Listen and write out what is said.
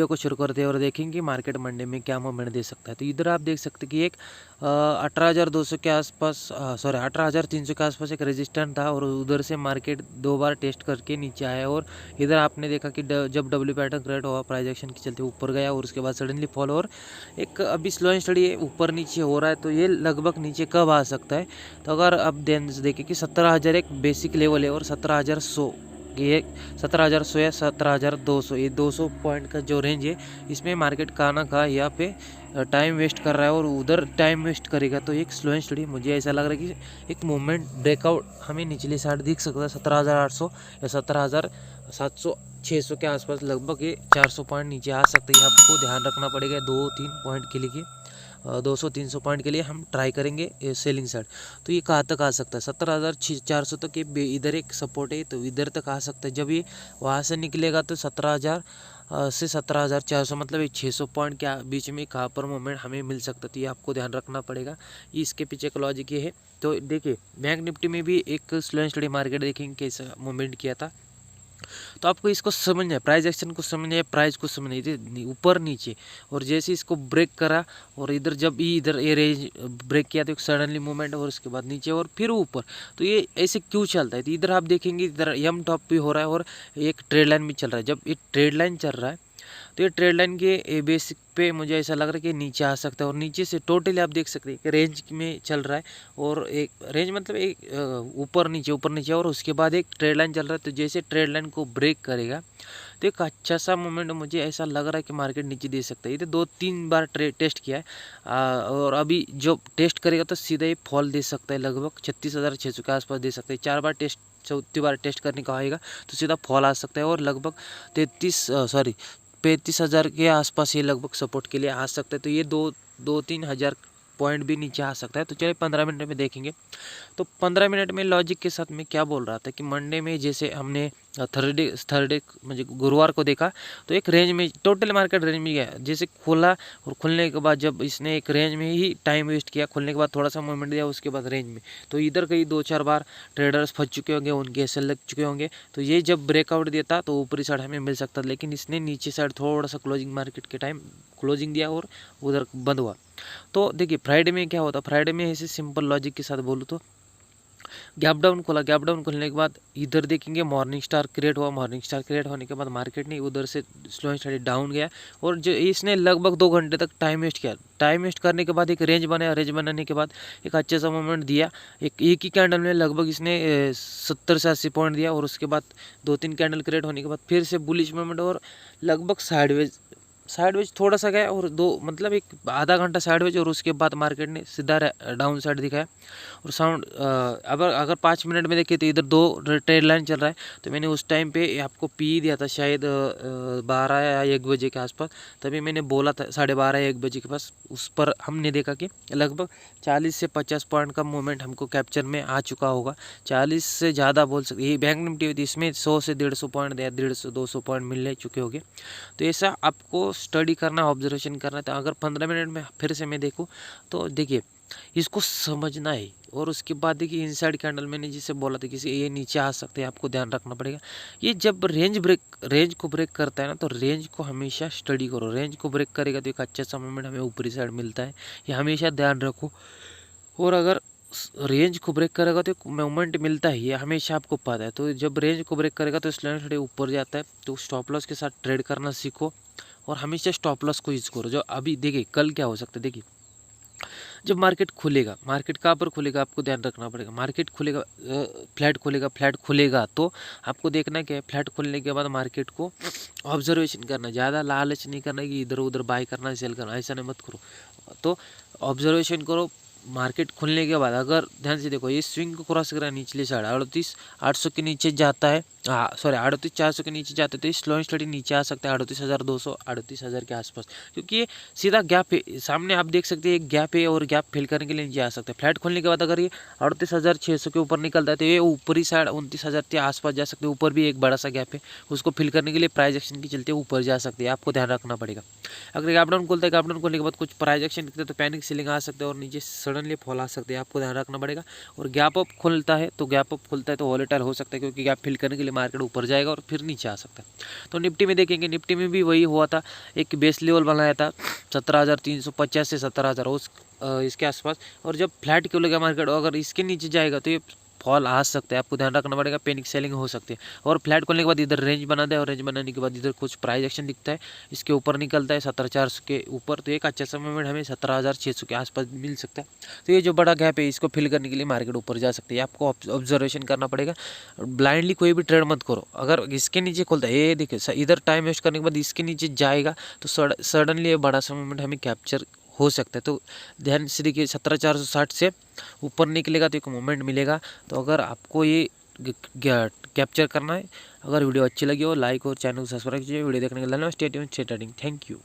को शुरू करते हैं और देखेंगे कि मार्केट मंडे में क्या मूवमेंट दे सकता है। तो इधर आप देख सकते हैं कि एक 18,200 के आसपास, सॉरी 18,300 के आसपास एक रेजिस्टेंट था और उधर से मार्केट 2 बार टेस्ट करके नीचे आया और इधर आपने देखा कि जब डब्ल्यू पैटर्न क्रिएट हुआ प्राइस एक्शन के चलते ऊपर गया और उसके बाद सडनली फॉल और एक अभी स्लो एंड स्टडी ऊपर नीचे हो रहा है। तो ये लगभग नीचे कब आ सकता है, तो अगर अब ध्यान से देखें कि 17,000 एक बेसिक लेवल है और 17,100 ये 17,100 या 17,200 ये 200 पॉइंट का जो रेंज है, इसमें मार्केट कहाँ ना कहाँ यहाँ पे टाइम वेस्ट कर रहा है और उधर टाइम वेस्ट करेगा। तो एक स्लो एंड स्टडी मुझे ऐसा लग रहा है कि एक मूवमेंट ब्रेकआउट हमें निचली साइड दिख सकता है 17,800 या 17,700 600 के आसपास, लगभग ये 400 पॉइंट नीचे आ सकते हैं। आपको ध्यान रखना पड़ेगा 2-3 पॉइंट के लिए, 200-300 पॉइंट के लिए हम ट्राई करेंगे सेलिंग साइड। तो ये कहाँ तक आ सकता है 17,400 तक, ये इधर एक सपोर्ट है तो इधर तक आ सकता है। जब ये वहाँ से निकलेगा तो 17,000 से 17,400 मतलब ये 600 पॉइंट के बीच में कहाँ पर मूवमेंट हमें मिल सकता है। तो ये आपको ध्यान रखना पड़ेगा, ये इसके पीछे का लॉजिक ये है। तो देखिए बैंक निफ्टी में भी एक स्लो एंड स्टडी मार्केट देखेंगे कैसा मूवमेंट किया था। तो आपको इसको समझना है, प्राइस एक्शन को समझना है, प्राइस को समझना है, ऊपर नीचे और जैसे इसको ब्रेक करा और इधर जब इधर ये रेंज ब्रेक किया तो एक सडनली मूवमेंट और उसके बाद नीचे और फिर ऊपर। तो ये ऐसे क्यों चलता है, तो इधर आप देखेंगे इधर एम टॉप भी हो रहा है और एक ट्रेड लाइन भी चल रहा है। जब ये ट्रेड लाइन चल रहा है तो ये ट्रेड लाइन के बेसिक पे मुझे ऐसा लग रहा है कि नीचे आ सकता है और नीचे से टोटली आप देख सकते हैं कि रेंज में चल रहा है और एक रेंज मतलब एक ऊपर नीचे और उसके बाद एक ट्रेड लाइन चल रहा है। तो जैसे ट्रेड लाइन को ब्रेक करेगा तो एक अच्छा सा मोमेंट मुझे ऐसा लग रहा है कि मार्केट नीचे दे सकता है। ये तो 2-3 बार टेस्ट किया है और अभी जो टेस्ट करेगा तो सीधा ही फॉल दे सकता है, लगभग 36,600 के आसपास दे सकता है। 4 बार टेस्ट, चौथी बार टेस्ट करने का आएगा तो सीधा फॉल आ सकता है और लगभग 35,000 के आसपास ये लगभग सपोर्ट के लिए आ सकता है। तो ये 2-3 हज़ार पॉइंट भी नीचे आ सकता है। तो चलिए 15 मिनट में देखेंगे। तो 15 मिनट में लॉजिक के साथ मैं क्या बोल रहा था कि मंडे में जैसे हमने थर्सडे मुझे गुरुवार को देखा तो एक रेंज में टोटल मार्केट रेंज में गया, जैसे खोला और खुलने के बाद जब इसने एक रेंज में ही टाइम वेस्ट किया, खुलने के बाद थोड़ा सा मूवमेंट दिया उसके बाद रेंज में, तो इधर कहीं 2-4 बार ट्रेडर्स फंस चुके होंगे, उनके एसएल लग चुके होंगे। तो ये जब ब्रेकआउट देता तो ऊपरी साइड हमें मिल सकता, लेकिन इसने नीचे साइड थोड़ा सा क्लोजिंग मार्केट के टाइम क्लोजिंग दिया और उधर बंद हुआ। तो देखिए फ्राइडे में क्या होता, फ्राइडे में ऐसे सिंपल लॉजिक के साथ बोलूँ तो गैप डाउन खोला, गैप डाउन खोलने के बाद इधर देखेंगे मॉर्निंग स्टार क्रिएट हुआ, मॉर्निंग स्टार क्रिएट होने के बाद मार्केट ने उधर से स्लो एंड स्टडी डाउन गया और जो इसने लगभग 2 घंटे तक टाइम वेस्ट किया। टाइम वेस्ट करने के बाद एक रेंज बनाया, रेंज बनाने के बाद एक अच्छा सा मोमेंट दिया, एक ही कैंडल में लगभग इसने 70 से 80 पॉइंट दिया और उसके बाद 2-3 कैंडल क्रिएट होने के बाद फिर से बुलिश मोमेंट और लगभग साइडवेज थोड़ा सा गया और मतलब एक आधा घंटा साइडवेज और उसके बाद मार्केट ने सीधा डाउन साइड दिखाया और अगर 5 मिनट में देखें तो इधर 2 ट्रेड लाइन चल रहा है। तो मैंने उस टाइम पे आपको पी दिया था शायद 12 या 1 बजे के आसपास, तभी मैंने बोला था 12:30 या 1 बजे के पास, उस पर हमने देखा कि लगभग 40 से 50 पॉइंट का मूवमेंट हमको कैप्चर में आ चुका होगा, 40 से ज़्यादा बोल सकते। ये बैंक निफ्टी इसमें 100 से 150 पॉइंट या 150-200 पॉइंट मिल चुके होंगे। तो ऐसा आपको स्टडी करना, ऑब्जर्वेशन करना था। अगर 15 मिनट में फिर से मैं देखूँ तो देखिए इसको समझना है और उसके बाद देखिए इनसाइड कैंडल मैंने जिसे बोला था कि ये नीचे आ सकते हैं, आपको ध्यान रखना पड़ेगा। ये जब रेंज को ब्रेक करता है ना, तो रेंज को हमेशा स्टडी करो, रेंज को ब्रेक करेगा तो एक अच्छा सा मूवमेंट हमें ऊपरी साइड मिलता है, ये हमेशा ध्यान रखो। और अगर रेंज को ब्रेक करेगा तो मूवमेंट मिलता है, ये हमेशा आपको पता है। तो जब रेंज को ब्रेक करेगा तो स्लैंड थोड़े ऊपर जाता है, तो स्टॉप लॉस के साथ ट्रेड करना सीखो और हमेशा स्टॉप लॉस को यूज करो। जो अभी देखिए कल क्या हो सकता है, देखिए जब मार्केट खुलेगा, मार्केट कहाँ पर खुलेगा आपको ध्यान रखना पड़ेगा। मार्केट खुलेगा, फ्लैट खुलेगा तो आपको देखना क्या है, फ्लैट खुलने के बाद मार्केट को ऑब्जर्वेशन करना, ज़्यादा लालच नहीं करना कि इधर उधर बाय करना सेल करना, ऐसा नहीं मत करो। तो ऑब्जर्वेशन करो, मार्केट खुलने के बाद अगर ध्यान से देखो ये स्विंग को क्रॉस करा निचले साइड 38,800 के नीचे जाता है, 38,400 के नीचे जाते तो ये स्लो एंड स्टडी नीचे आ सकता है 38,200, 38,000 के आसपास, क्योंकि ये सीधा गैप है। सामने आप देख सकते हैं एक गैप है और गैप फिल करने के लिए नीचे आ सकता है। फ्लैट खोलने के बाद अगर ये 38,600 के ऊपर निकलता है तो ये ऊपरी साइड 29,000 के आसपास जा सकते हैं। ऊपर भी एक बड़ा सा गैप है, उसको फिल करने के लिए प्राइस एक्शन के चलते ऊपर जा सकते हैं, आपको ध्यान रखना पड़ेगा। अगर गैप डाउन खुलता है, गैप डाउन खोलने के बाद कुछ प्राइस एक्शन दिखते तो पैनिक सेलिंग आ सकते हैं और नीचे सडनली फॉल आ सकते हैं, आपको ध्यान रखना पड़ेगा। और गैप अप खुलता है तो वॉलेटाइल हो सकता है, क्योंकि गैप फिल करने के लिए मार्केट ऊपर जाएगा और फिर नीचे आ सकता है। तो निफ्टी में देखेंगे, निफ्टी में भी वही हुआ था, एक बेस लेवल बनाया था 17,350 से 17,000 इसके आसपास। और जब फ्लैट क्यों लगा मार्केट, अगर इसके नीचे जाएगा तो ये फॉल आ सकता है, आपको ध्यान रखना पड़ेगा, पैनिक सेलिंग हो सकती है। और फ्लैट खोलने के बाद इधर रेंज बना दे, और रेंज बनाने के बाद इधर कुछ प्राइस एक्शन दिखता है, इसके ऊपर निकलता है 17,400 के ऊपर, तो एक अच्छा सा मूवमेंट हमें 17,600 के आसपास मिल सकता है। तो ये जो बड़ा गैप है इसको फिल करने के लिए मार्केट ऊपर जा सकती है, आपको ऑब्जर्वेशन करना पड़ेगा। ब्लाइंडली कोई भी ट्रेड मत करो, अगर इसके नीचे खुलता है, ये देखिए इधर टाइम वेस्ट करने के बाद इसके नीचे जाएगा तो सडनली ये बड़ा सा मूवमेंट हमें कैप्चर हो सकता है। तो ध्यान से देखिए 17,460 से ऊपर निकलेगा तो एक मोमेंट मिलेगा। तो अगर आपको ये कैप्चर करना है, अगर वीडियो अच्छी लगी हो लाइक और चैनल को सब्सक्राइब कीजिए। वीडियो देखने के लिए धन्यवाद। Stay tuned, stay trading. Thank you.